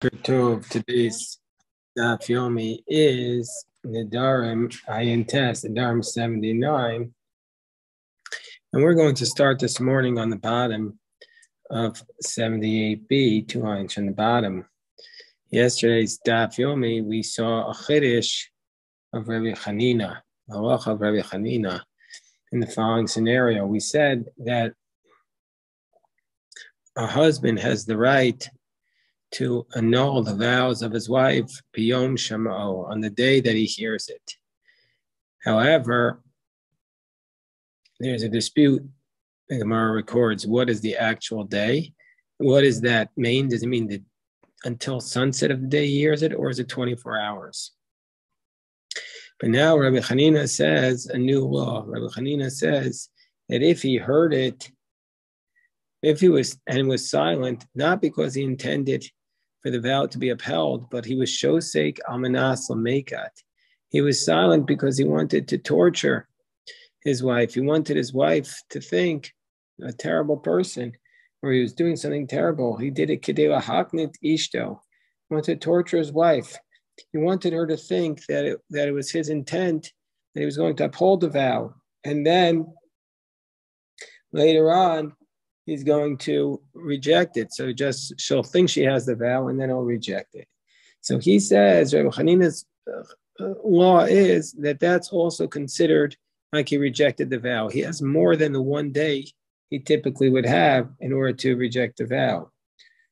Tov, today's Daf Yomi is Nedarim Ayin Test, Nedarim 79. And we're going to start this morning on the bottom of 78b, 2 lines from the bottom. Yesterday's Daf Yomi, we saw a Chiddush of Rabbi Chanina, a halacha of Rabbi Chanina, in the following scenario. We said that a husband has the right to annul the vows of his wife biyom shama'o, on the day that he hears it. However, there's a dispute. The Gemara records, what is the actual day? What does that mean? Does it mean that until sunset of the day he hears it, or is it 24 hours? But now Rabbi Chanina says a new law. Rabbi Chanina says that if he heard it, if he was silent, not because he intended for the vow to be upheld, but he was shosek almanas lamekat. He was silent because he wanted to torture his wife. He wanted his wife to think a terrible person, or he was doing something terrible. He did it kidei lahaknit ishto. He wanted to torture his wife. He wanted her to think that it was his intent, that he was going to uphold the vow. And then later on, he's going to reject it. So she'll think she has the vow, and then he'll reject it. So he says, Rabbi Chanina's law is that that's also considered like he rejected the vow. He has more than the one day he typically would have in order to reject the vow.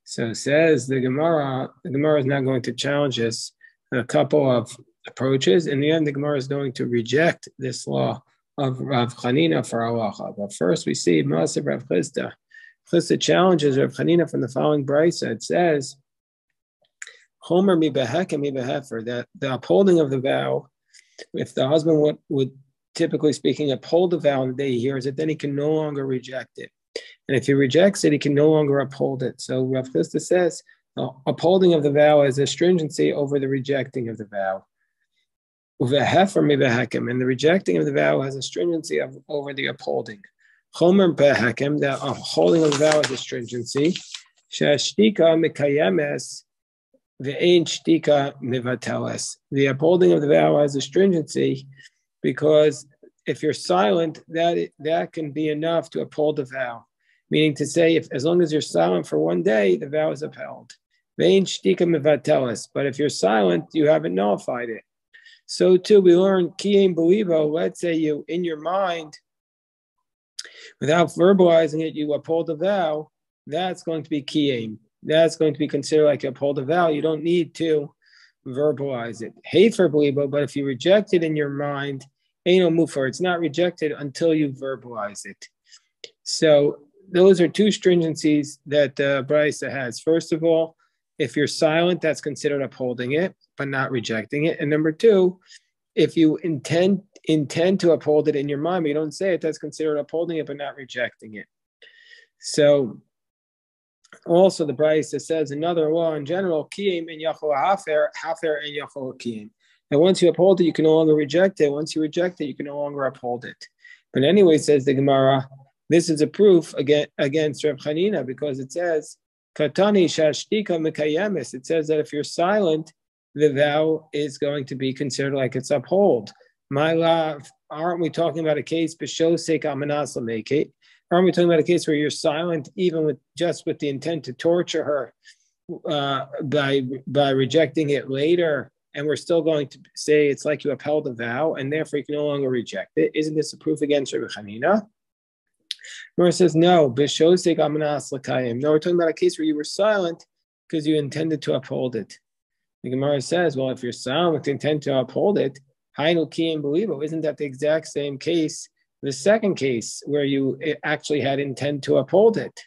So says the Gemara is not going to challenge us a couple of approaches. In the end, the Gemara is going to reject this law of Rav Chanina for halacha. But first we see Maaseh Rav Chisda. Chisda challenges Rav Chanina from the following brisa. It says, Chomer mi beheker mi behefer, that the upholding of the vow, if the husband would typically speaking uphold the vow on the day he hears it, then he can no longer reject it. And if he rejects it, he can no longer uphold it. So Rav Chisda says the upholding of the vow has a stringency over the rejecting of the vow. Uvehefer mi behekem, and the rejecting of the vow has a stringency over the upholding. Chomer behekem, the upholding of the vow has a stringency. Shashtika mikayemes ve'ein shtika mivateles. The upholding of the vow has a stringency because if you're silent, that can be enough to uphold the vow. Meaning to say, as long as you're silent for one day, the vow is upheld. Ve'ein shtika mivateles. But if you're silent, you haven't nullified it. So too, we learn kiyem belivo. Let's say you, in your mind, without verbalizing it, you uphold the vow. That's going to be kiyem. That's going to be considered like you uphold the vow. You don't need to verbalize it. Hefer belivo, but if you reject it in your mind, ain't no mufer. It's not rejected until you verbalize it. So those are two stringencies that Brisa has. First of all, if you're silent, that's considered upholding it, but not rejecting it. And number two, if you intend to uphold it in your mind, but you don't say it, that's considered upholding it, but not rejecting it. So also the Brisa says another law in general, kiyim and yachol hafer and yachol kiyim. And once you uphold it, you can no longer reject it. Once you reject it, you can no longer uphold it. But anyway, says the Gemara, this is a proof against Rav Chanina, because it says, Katani shashtika mekayemis. It says that if you're silent, the vow is going to be considered like it's uphold. My love, aren't we talking about a case b'shosek almanas lameket? Aren't we talking about a case where you're silent even with the intent to torture her by rejecting it later, and we're still going to say it's like you upheld the vow, and therefore you can no longer reject it? Isn't this a proof against Rabbi Chanina? Gemara says, no, b'shosek almanas l'kayim. No, we're talking about a case where you were silent because you intended to uphold it. The Gemara says, well, if you're silent with the intent to uphold it, hainu kiyim belivo, isn't that the exact same case, the second case, where you actually had intent to uphold it?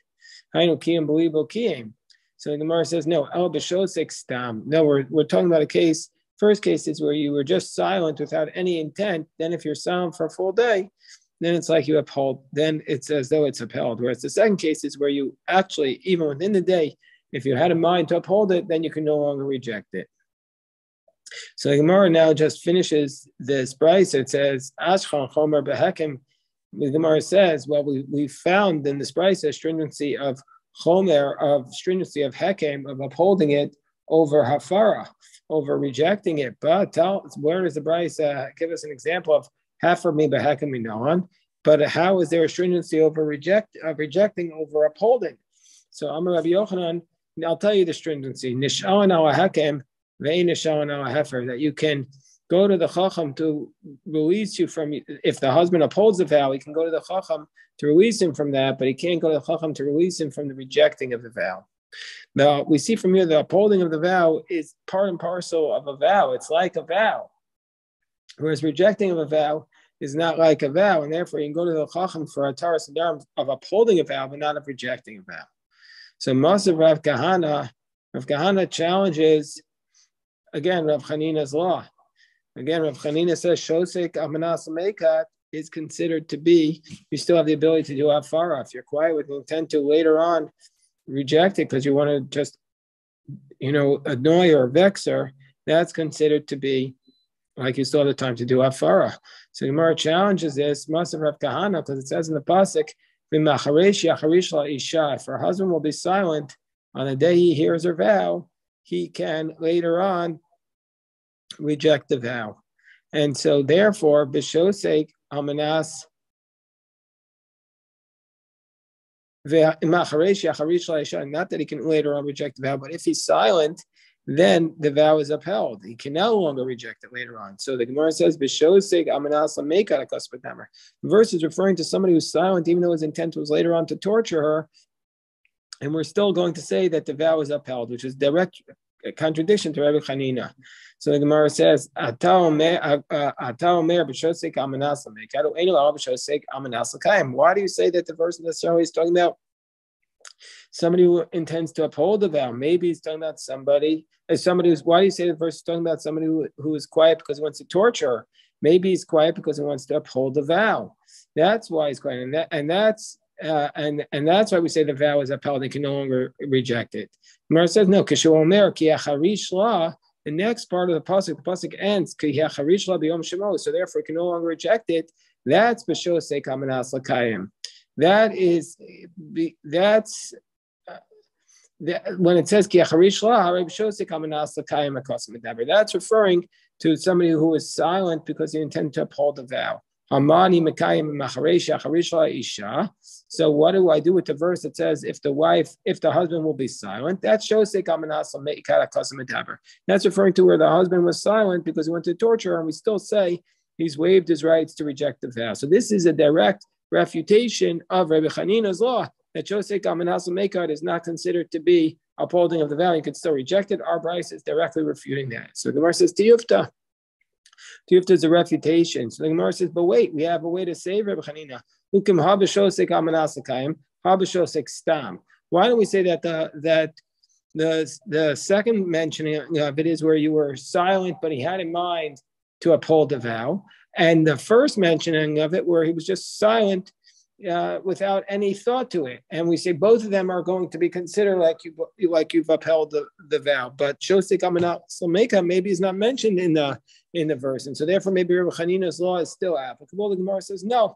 Hainu kiyim belivo kiyim. So the Gemara says, no, el b'shosek stam. No, we're talking about a case, first case is where you were just silent without any intent. Then if you're silent for a full day, then it's like you uphold, then it's as though it's upheld. Whereas the second case is where you actually, even within the day, if you had a mind to uphold it, then you can no longer reject it. So the Gemara now just finishes this brisa. It says, Ashchan Chomer Behekim. The Gemara says, well, we found in this brisa stringency of Chomer, of stringency of Hekem, of upholding it, over hafara, over rejecting it. But where does the Bryce give us an example of hafer mi b'hekem minoan? But how is there a stringency over rejecting over upholding? So Amar Rabbi Yochanan, I'll tell you the stringency. Nish'an al hakem ve'in nish'an al hefer, that you can go to the chacham to release you from, if the husband upholds the vow, he can go to the chacham to release him from that, but he can't go to the chacham to release him from the rejecting of the vow. Now, we see from here the upholding of the vow is part and parcel of a vow. It's like a vow. Whereas rejecting of a vow is not like a vow, and therefore you can go to the chacham for a taras nedarim of upholding a vow, but not of rejecting a vow. So Masav Rav Kahana challenges, again, Rav Chanina's law. Again, Rav Chanina says Shosek Amanas Mekat is considered to be, you still have the ability to do Afara. If you're quiet with the intent to later on reject it because you want to just, annoy or vex her, that's considered to be like you still have the time to do Afara. So the Gemara challenges this, Masav Rav Kahana, because it says in the Pasuk, if her husband will be silent on the day he hears her vow, he can later on reject the vow. And so therefore, b'shosek amanas not that he can later on reject the vow, but if he's silent, then the vow is upheld. He can no longer reject it later on. So the Gemara says, b'shosek amanas lamekat akaspat damer. The verse is referring to somebody who's silent, even though his intent was later on to torture her. And we're still going to say that the vow is upheld, which is direct contradiction to Rabbi Chanina. So the Gemara says, why do you say that the verse necessarily is talking about somebody who intends to uphold the vow? Maybe he's talking about why do you say the verse is talking about somebody who is quiet because he wants to torture her? Maybe he's quiet because he wants to uphold the vow. That's why he's quiet, and that's why we say the vow is upheld and can no longer reject it. Gemara says no. The next part of the pasuk ends so therefore it can no longer reject it. That's b'shosek amanas l'kayim. When it says that's referring to somebody who is silent because they intend to uphold the vow. So what do I do with the verse that says if the husband will be silent? That shows that's referring to where the husband was silent because he wanted to torture her, and we still say he's waived his rights to reject the vow. So this is a direct refutation of Rabbi Chanina's law that Shosek Amanas Mekad is not considered to be upholding of the vow. You could still reject it. Our Bryce is directly refuting that. So the Gemara says Tiyufta. Tiyufta is a refutation. So the Gemara says, but wait, we have a way to save Rabbi Chanina. Why don't we say that the second mentioning of it is where you were silent, but he had in mind to uphold the vow, and the first mentioning of it where he was just silent without any thought to it, and we say both of them are going to be considered like you've upheld the vow. But Shosek Amanat Salmeka maybe is not mentioned in the verse, and so therefore maybe Rabbi Chanina's law is still applicable. The Gemara says no.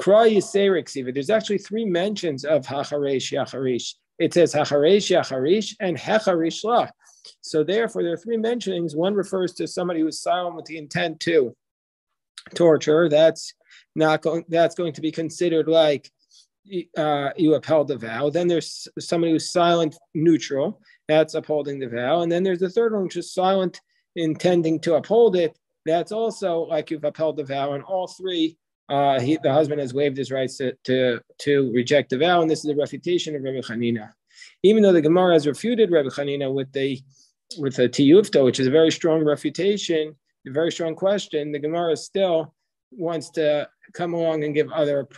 There's actually three mentions of Hacharesh Yacharish. It says Hacharesh Yacharish and Hecharish La. So therefore, there are three mentionings. One refers to somebody who is silent with the intent to torture. That's going to be considered like you upheld the vow. Then there's somebody who's silent neutral. That's upholding the vow. And then there's the third one, which is silent intending to uphold it. That's also like you've upheld the vow. And all three, the husband has waived his rights to reject the vow, and this is a refutation of Rabbi Chanina. Even though the Gemara has refuted Rabbi Chanina with the tiyufta, which is a very strong refutation, a very strong question, the Gemara still wants to come along and give other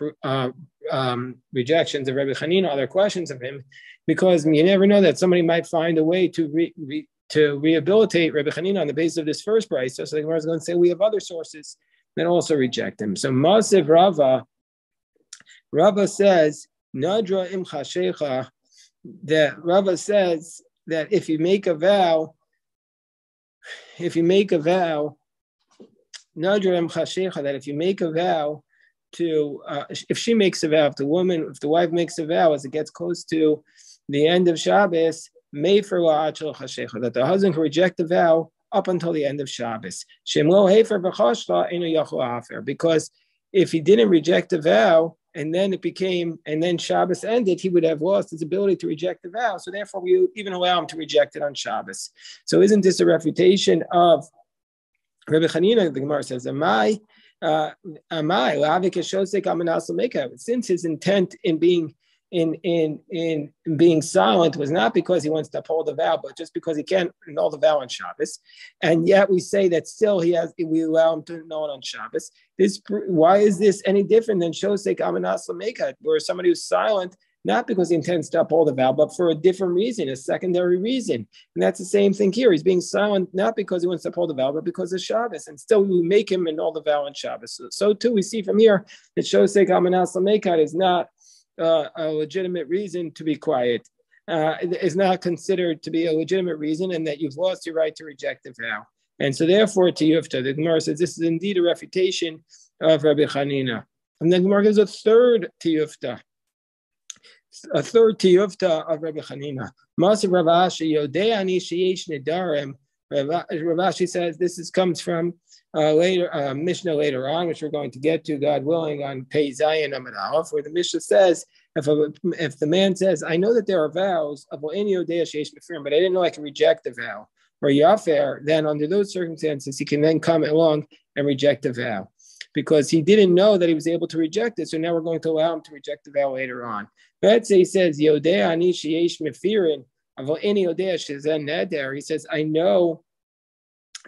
rejections of Rabbi Chanina, other questions of him, because you never know that somebody might find a way to rehabilitate Rabbi Chanina on the basis of this first price. So the Gemara is going to say we have other sources that also reject him. So Masiv Rava says, Nadra im chashecha, that Rava says that if you make a vow, Nadra im chashecha, that if you make a vow to, if the wife makes a vow, as it gets close to the end of Shabbos, that the husband can reject the vow up until the end of Shabbos. Because if he didn't reject the vow, and then Shabbos ended, he would have lost his ability to reject the vow. So therefore, we even allow him to reject it on Shabbos. So isn't this a refutation of Rabbi Chanina? The Gemara says, since his intent in being silent was not because he wants to uphold the vow, but just because he can't annul the vow on Shabbos, and yet we say that still we allow him to annul it on Shabbos. Why is this any different than Shosek Amanas Lameka, where somebody who's silent not because he intends to uphold the vow, but for a different reason, a secondary reason? And that's the same thing here. He's being silent not because he wants to uphold the vow, but because of Shabbos, and still we make him annul the vow on Shabbos. So too, we see from here that Shosek Amanas Lameka is not a legitimate reason to be quiet. Is not considered to be a legitimate reason, and that you've lost your right to reject the vow. And so therefore, Tiyufta, the Gemara says this is indeed a refutation of Rabbi Chanina. And then the Gemara gives a third Tiyufta of Rabbi Chanina. Masav Rav Ashi Yodei Ani Sheyesh Nedarim. Rav Ashi says this comes from Mishnah later on, which we're going to get to, God willing, on Pei Zayin Amud Aleph, where the Mishnah says, if the man says, I know that there are vows of but I didn't know I can reject the vow, or Yafer, then under those circumstances, he can then come along and reject the vow, because he didn't know that he was able to reject it. So now we're going to allow him to reject the vow later on. Let's say he says, Yodei Ani Sheyesh Mefirin, he says, I know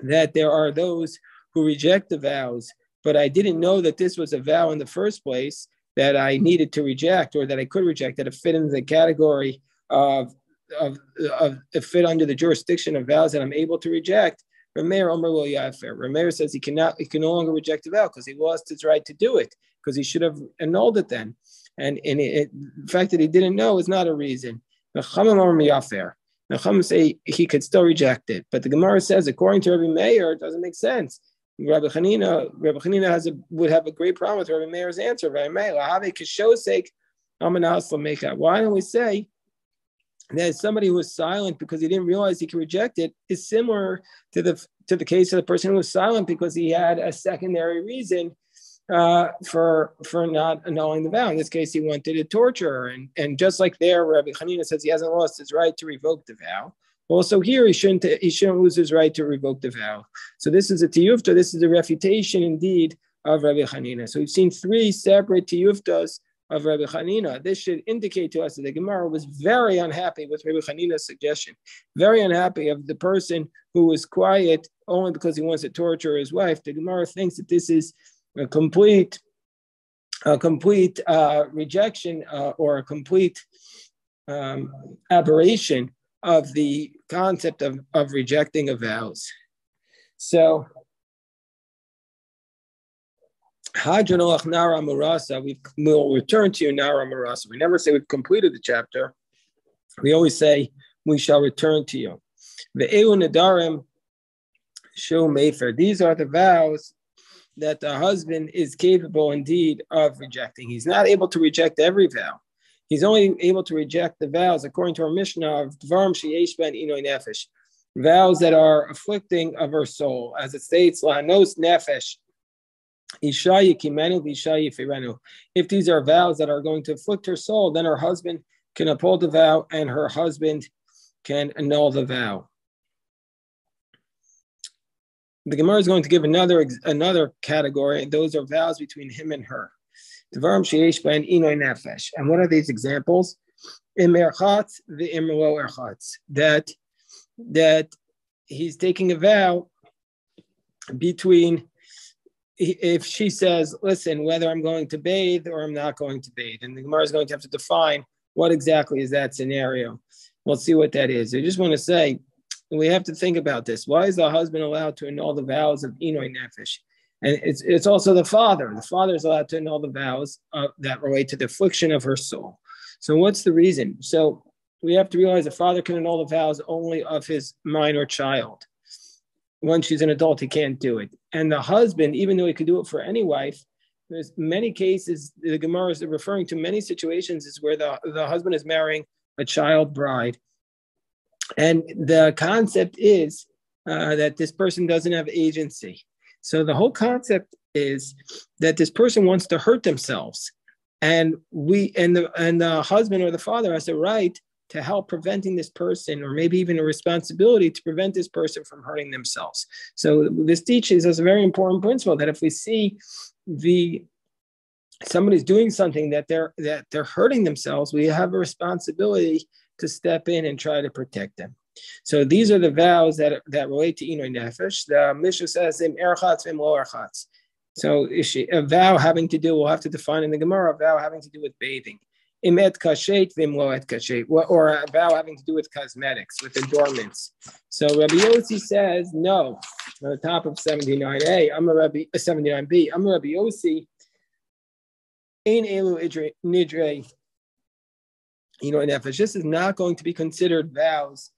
that there are those who reject the vows, but I didn't know that this was a vow in the first place that I needed to reject, or that I could reject, that it fit into the category of fit under the jurisdiction of vows that I'm able to reject. Rameir says he can no longer reject the vow because he lost his right to do it, because he should have annulled it then. And the fact that he didn't know is not a reason. The Chacham say he could still reject it, but the Gemara says, according to Rabbi Meir, it doesn't make sense. Rabbi Chanina would have a great problem with Rabbi Meir's answer. Why don't we say that somebody who was silent because he didn't realize he could reject it is similar to the case of the person who was silent because he had a secondary reason for not annulling the vow. In this case, he wanted to torture her, and just like there, Rabbi Chanina says he hasn't lost his right to revoke the vow. Also here, he shouldn't lose his right to revoke the vow. So this is a tiyufta. This is a refutation indeed of Rabbi Chanina. So we've seen three separate tiyuftas of Rabbi Chanina. This should indicate to us that the Gemara was very unhappy with Rabbi Chanina's suggestion, very unhappy of the person who was quiet only because he wants to torture his wife. The Gemara thinks that this is a complete rejection or a complete aberration of the concept of rejecting of vows. So, we'll return to you Nara Marasa. We never say we've completed the chapter. We always say we shall return to you. The Nedarim show Mefer. These are the vows that the husband is capable indeed of rejecting. He's not able to reject every vow. He's only able to reject the vows, according to our Mishnah, of Dvarim sheyesh ben inoi nefesh, vows that are afflicting of her soul. As it states, Lahanos nefesh, Isha yikimenu v'isha yifirenu. If these are vows that are going to afflict her soul, then her husband can uphold the vow and her husband can annul the vow. The Gemara is going to give another category, and those are vows between him and her. And what are these examples? That he's taking a vow between, if she says, listen, whether I'm going to bathe or I'm not going to bathe. And the Gemara is going to have to define what exactly is that scenario. We'll see what that is. I just want to say, we have to think about this. Why is the husband allowed to annul the vows of Inoi Nefesh? And it's also the father. The father is allowed to annul the vows that relate to the affliction of her soul. So what's the reason? So we have to realize the father can annul the vows only of his minor child. Once she's an adult, he can't do it. And the husband, even though he could do it for any wife, there's many cases, the Gemara is referring to many situations is where the husband is marrying a child bride. And the concept is that this person doesn't have agency. So the whole concept is that this person wants to hurt themselves, and the husband or the father has a right to help preventing this person, or maybe even a responsibility to prevent this person from hurting themselves. So this teaches us a very important principle that if we see somebody's doing something that they're hurting themselves, we have a responsibility to step in and try to protect them. So these are the vows that relate to Inoi Nefesh. The Mishnah says im erchatz vim lo erchatz. So a vow having to do, we'll have to define in the Gemara, a vow having to do with bathing. Im et kashet vim lo et kashet, or a vow having to do with cosmetics, with adornments. So Rabbi Yossi says no. On the top of 79a, 79b, I'm a Rabbi Yossi. Ein elu nidre Inoi Nefesh. This is not going to be considered vows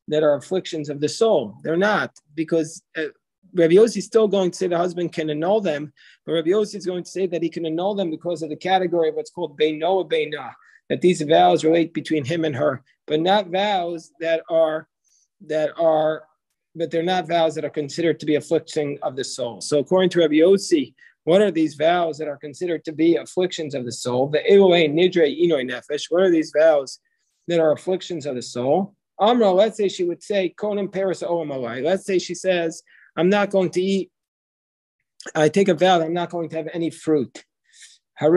that are afflictions of the soul. They're not, because Rabbi Yossi is still going to say the husband can annul them, but Rabbi Yossi is going to say that he can annul them because of the category of what's called beino beina, that these vows relate between him and her, but not vows but they're not vows that are considered to be affliction of the soul. So according to Rabbi Yossi, what are these vows that are considered to be afflictions of the soul? The Elohei Nidre Inoi Nefesh. What are these vows that are afflictions of the soul? Amra, let's say she would say, Konim Paris Oamalai. Let's say she says, I'm not going to eat, I take a vow that I'm not going to have any fruit. Well,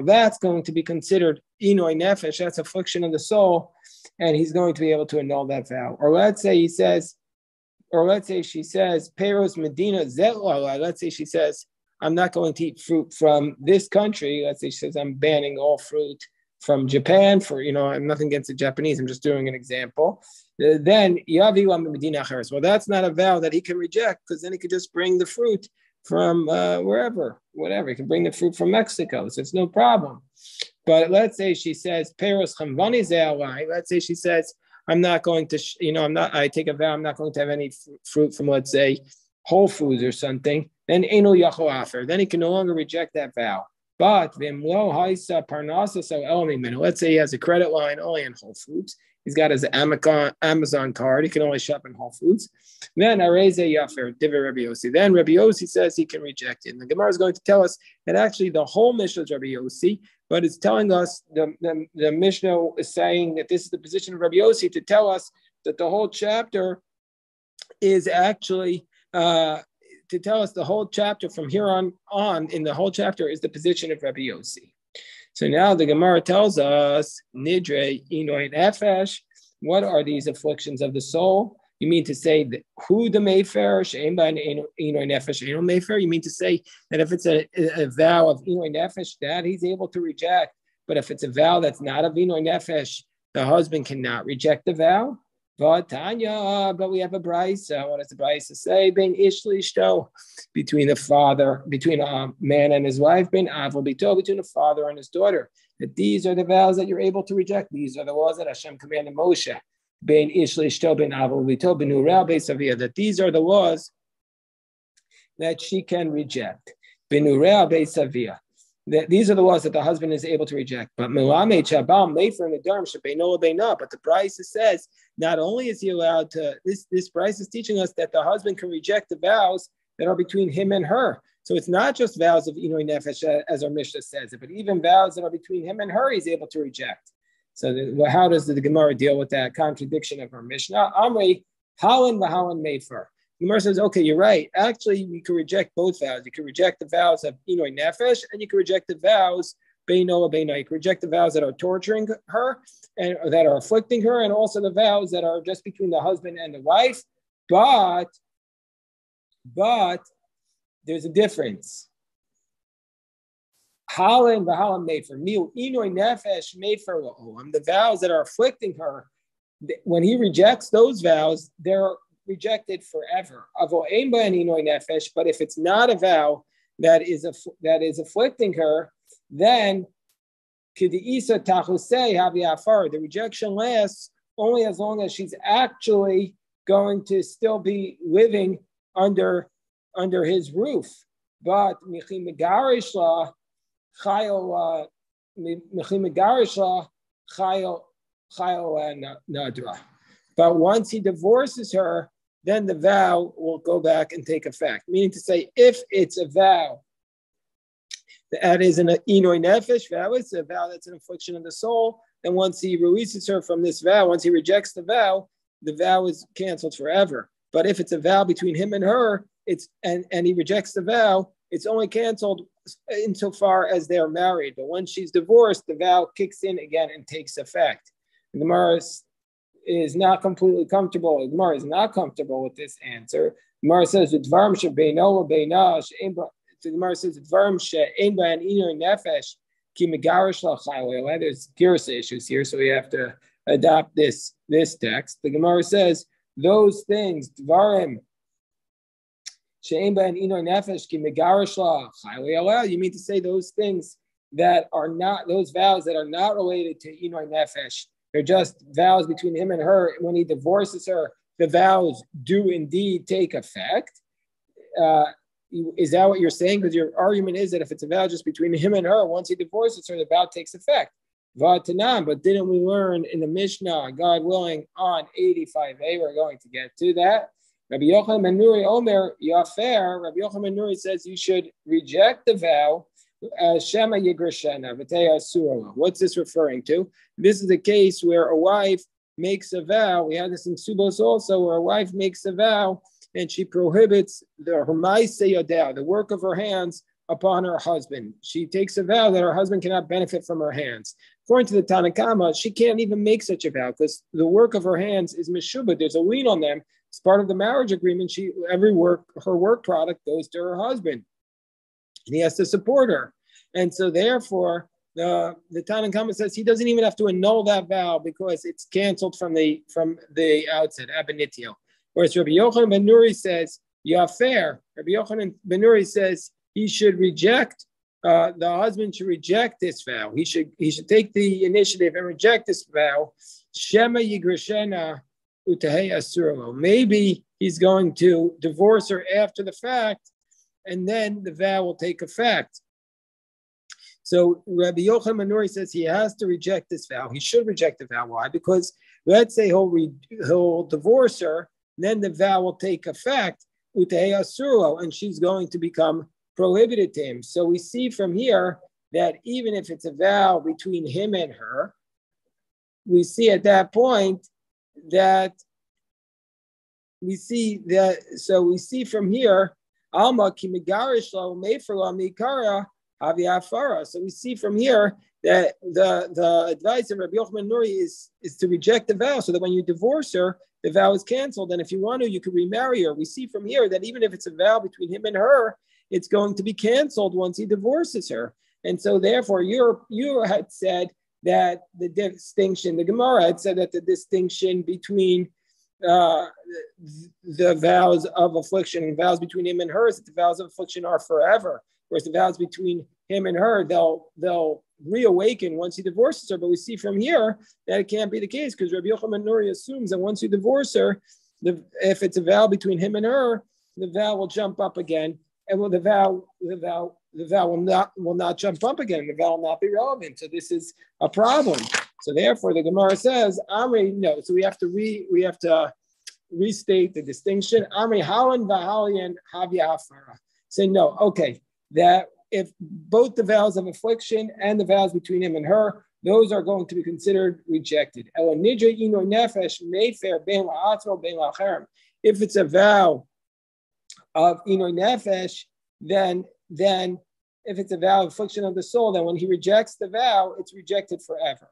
that's going to be considered Inoi Nefesh, that's affliction of the soul, and he's going to be able to annul that vow. Or let's say she says, Peros Medina Zetlala. Let's say she says, I'm not going to eat fruit from this country. Let's say she says, I'm banning all fruit from Japan I'm nothing against the Japanese, I'm just doing an example. Then, well, that's not a vow that he can reject, because then he could just bring the fruit from whatever. He can bring the fruit from Mexico, so it's no problem. But let's say she says, Peros Chamvani Ze'alai. Let's say she says, I'm not going to, I take a vow, I'm not going to have any fruit from, let's say, Whole Foods or something. Then Eno Yachol Afer. Then he can no longer reject that vow. But let's say he has a credit line only in Whole Foods. He's got his Amazon card. He can only shop in Whole Foods. Then Areze Yafer, Divi Rabbi Yossi. Then Rabbi Yossi says he can reject it. And the Gemara is going to tell us that actually the whole Mishnah is Rabbi Yossi, but it's telling us, the Mishnah is saying that this is the position of Rabbi Yossi to tell us that the whole chapter is actually to tell us the whole chapter from here on in the whole chapter is the position of Rabbi Yossi. So now the Gemara tells us, Nidre Inoi Nefesh, what are these afflictions of the soul? You mean to say that who the Mayfair, Inoi Nefesh, Eno Mayfair? You mean to say that if it's a vow of Inoi Nefesh, that he's able to reject, but if it's a vow that's not of Inoi Nefesh, the husband cannot reject the vow? But we have a brisa. What does the brisa say? Between a man and his wife, between a father and his daughter. That these are the vows that you're able to reject. These are the laws that Hashem commanded Moshe. That these are the laws that she can reject. These are the laws that the husband is able to reject. But the price says not only is he allowed to, this price is teaching us that the husband can reject the vows that are between him and her. So it's not just vows of Inoi Nefesh, as our Mishnah says it, but even vows that are between him and her, he's able to reject. So how does the Gemara deal with that contradiction of our Mishnah? Amri, Halan v'Halan Mefer. The Gemara says, okay, you're right. Actually, you can reject both vows. You can reject the vows of Inoi Nefesh, and you can reject the vows Beino Beino. You can reject the vows that are torturing her and that are afflicting her, and also the vows that are just between the husband and the wife. But there's a difference. Halan v'Halan Mefer. Miu Inoi Nefesh Mefer la'olam. The vows that are afflicting her, when he rejects those vows, they're rejected forever. But if it's not a vow that is afflicting her, then the rejection lasts only as long as she's actually going to still be living under his roof. But nadra. But once he divorces her, then the vow will go back and take effect. Meaning to say, if it's a vow that is an inoi nefesh vow, it's a vow that's an affliction of the soul, then once he releases her from this vow, once he rejects the vow is canceled forever. But if it's a vow between him and her, and he rejects the vow, it's only canceled insofar as they're married. But once she's divorced, the vow kicks in again and takes effect. And the Gemara is not completely comfortable. The Gemara is not comfortable with this answer. The Gemara says, the Gemara says, there's Girsa issues here, so we have to adopt this text. The Gemara says, those things, Dvarim, you mean to say those things that are not, those vows that are not related to Inoi Nefesh, they're just vows between him and her. When he divorces her, the vows do indeed take effect. Is that what you're saying? Because your argument is that if it's a vow just between him and her, once he divorces her, the vow takes effect. But didn't we learn in the Mishnah, God willing, on 85a, we're going to get to that. Rabbi Yochanan ben Nuri Omer Yafer. Rabbi Yochanan ben Nuri says you should reject the vow. Shema Yigrashena V'Teya Surah. What's this referring to? This is a case where a wife makes a vow. We had this in Subos also, where a wife makes a vow and she prohibits the work of her hands upon her husband. She takes a vow that her husband cannot benefit from her hands. According to the Tanakama, she can't even make such a vow because the work of her hands is meshubah. There's a lien on them. It's part of the marriage agreement. Her work product goes to her husband, and he has to support her. And so, therefore, the Tanakama says he doesn't even have to annul that vow because it's canceled from the outset. Ab initio. Whereas Rabbi Yochanan ben Nuri says, Yafer. Rabbi Yochanan ben Nuri says he should reject. The husband should reject this vow. He should take the initiative and reject this vow. Shema Yigrashena. Maybe he's going to divorce her after the fact, and then the vow will take effect. So Rabbi Yochanan ben Nuri says he has to reject this vow. He should reject the vow. Why? Because let's say he'll divorce her, then the vow will take effect, and she's going to become prohibited to him. So we see from here that even if it's a vow between him and her, we see at that point that we see from here, Alma Kimigarish Meferla Mikara Haviafara. So we see from here that the advice of Rabbi Yochanan Nuri is to reject the vow, so that when you divorce her, the vow is canceled. And if you want to, you could remarry her. We see from here that even if it's a vow between him and her, it's going to be canceled once he divorces her. And so therefore, you had said that the distinction, the Gemara had said that the distinction between the vows of affliction and vows between him and her is that the vows of affliction are forever, whereas the vows between him and her, they'll reawaken once he divorces her. But we see from here that it can't be the case, because Rabbi Yochanan ben Nuri assumes that once you divorce her, if it's a vow between him and her, the vow will jump up again, and the vow will not jump up again. The vow will not be relevant. So this is a problem. So therefore, the Gemara says, Amri, no. So we have to restate the distinction. Amri halan v'halian havyafara. Say no. Okay, that if both the vows of affliction and the vows between him and her, those are going to be considered rejected. If it's a vow of inoi nefesh, then if it's a vow of affliction of the soul, then when he rejects the vow, it's rejected forever.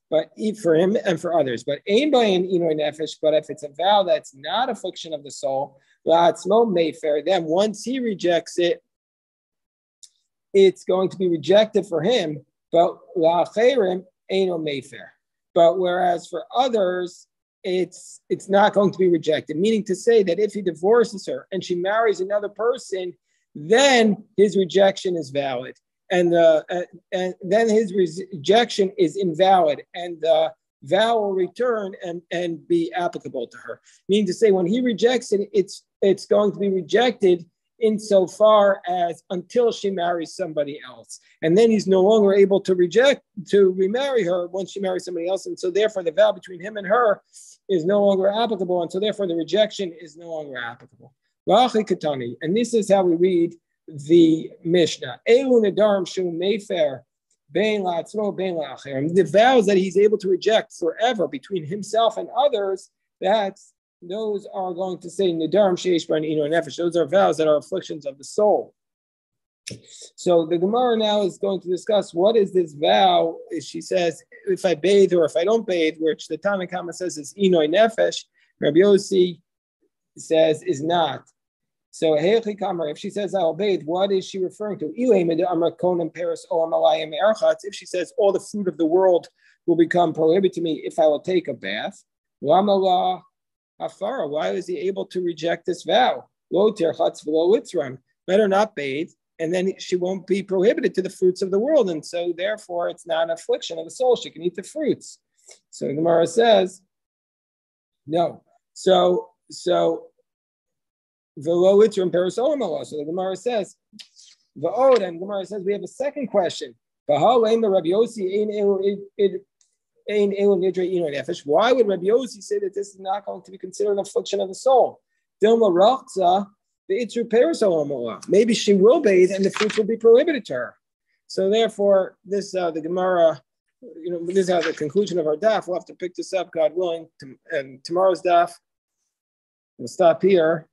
But for him and for others. But ain bayin inoi nefesh. But if it's a vow that's not affliction of the soul, then once he rejects it, it's going to be rejected for him. But la'acherim eino mefer. But whereas for others, it's not going to be rejected. Meaning to say that if he divorces her and she marries another person, then his rejection is valid, and then his rejection is invalid, and the vow will return and be applicable to her. Meaning to say, when he rejects it, it's going to be rejected insofar as until she marries somebody else. And then he's no longer able to remarry her once she marries somebody else. And so therefore the vow between him and her is no longer applicable. And so therefore the rejection is no longer applicable. And this is how we read the Mishnah. The vows that he's able to reject forever between himself and others, those are going to say Nedarim sheish bar ino nefesh. Those are vows that are afflictions of the soul. So the Gemara now is going to discuss what is this vow. She says, if I bathe or if I don't bathe, which the Tana Kama says is inoi nefesh, Rabbi Yossi says is not. So if she says I'll bathe, what is she referring to? If she says all the fruit of the world will become prohibited to me if I will take a bath, why is he able to reject this vow? Let her not bathe, and then she won't be prohibited to the fruits of the world, and so therefore it's not an affliction of the soul. She can eat the fruits. So the Gemara says, no. So V'lo itrim perusolim Allah. So the Gemara says, V'od, and Gemara says we have a second question. Why would Rabbi Yossi say that this is not going to be considered an affliction of the soul? Maybe she will bathe and the fruits will be prohibited to her. So therefore, this the Gemara, this is the conclusion of our daf. We'll have to pick this up, God willing, and tomorrow's daf. We'll stop here.